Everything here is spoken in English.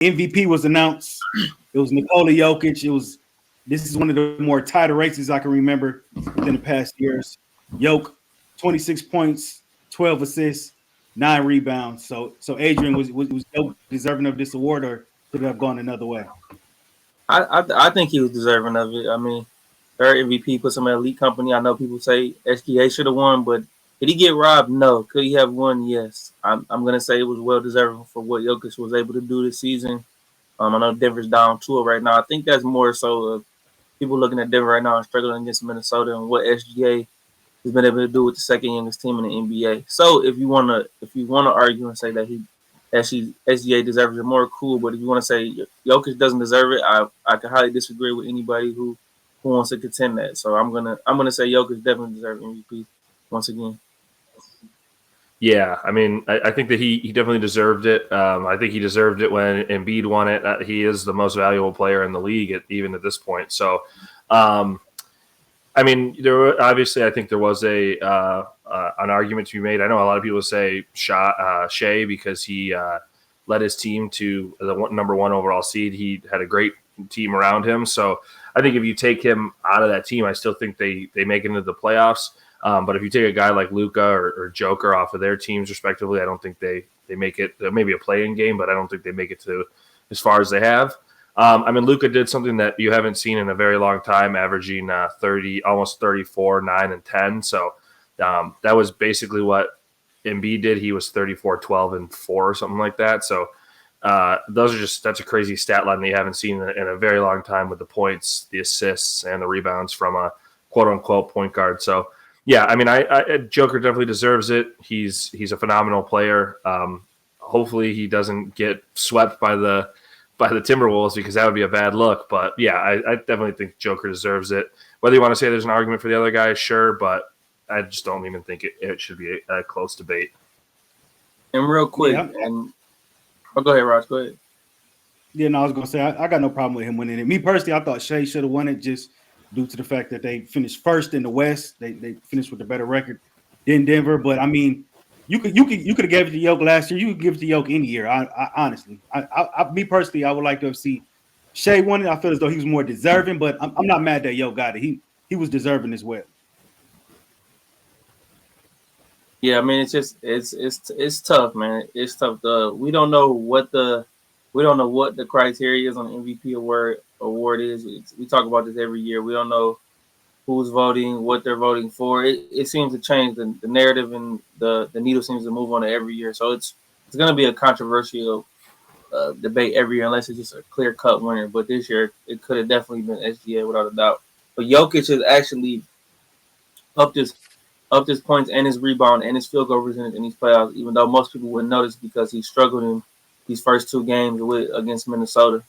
MVP was announced. It was Nikola Jokic. This is one of the more tighter races I can remember within the past years. Jokic, 26 points, 12 assists, 9 rebounds. So Adrian, was Jokic deserving of this award, or could it have gone another way? I think he was deserving of it. I mean, third MVP put some elite company. I know people say SGA should have won, but did he get robbed? No. Could he have won? Yes. I'm gonna say it was well deserving for what Jokic was able to do this season. I know Denver's down 2 right now. I think that's more so of people looking at Denver right now and struggling against Minnesota and what SGA has been able to do with the second youngest team in the NBA. So if you wanna argue and say that SGA deserves it more, cool. But if you want to say Jokic doesn't deserve it, I can highly disagree with anybody who wants to contend that. So I'm gonna say Jokic definitely deserves MVP once again. Yeah, I mean, I think that he definitely deserved it. I think he deserved it when Embiid won it. He is the most valuable player in the league, even at this point. So, I mean, obviously, I think there was an argument to be made. I know a lot of people say Shea because he led his team to the number 1 overall seed. He had a great team around him. So I think if you take him out of that team, I still think they make it into the playoffs. But if you take a guy like Luka or Joker off of their teams, respectively, I don't think they make it. Maybe a play-in game, but I don't think they make it to as far as they have. I mean, Luka did something that you haven't seen in a very long time, averaging 30, almost 34, 9, and 10. So that was basically what Embiid did. He was 34, 12, and 4 or something like that. So that's a crazy stat line that you haven't seen in a very long time with the points, the assists, and the rebounds from a quote-unquote point guard. So, yeah, I mean, Joker definitely deserves it. He's a phenomenal player. Hopefully he doesn't get swept by the Timberwolves because that would be a bad look. But, yeah, I definitely think Joker deserves it. Whether you want to say there's an argument for the other guy, sure, but I just don't even think it should be a close debate. And real quick, go ahead, Raj. Go ahead. Yeah, no, I was going to say, I got no problem with him winning it. Me personally, I thought Shea should have won it just due to the fact that they finished first in the West. They finished with a better record than Denver. But, I mean, you could have gave it to Jokic last year. You could give it to Jokic any year, honestly. Me personally, I would like to have seen Shea won it. I feel as though he was more deserving, but I'm not mad that Jokic got it. He was deserving as well. Yeah, I mean, it's tough, man. It's tough. We don't know what the criteria is on the MVP award is. We talk about this every year. We don't know who's voting, what they're voting for. It seems to change. The narrative and the needle seems to move on it every year. So it's going to be a controversial debate every year unless it's just a clear-cut winner. But this year, it could have definitely been SGA without a doubt. But Jokic has actually upped his points and his rebound and his field goal percentage in these playoffs, even though most people wouldn't notice because he struggled in these first 2 games against Minnesota.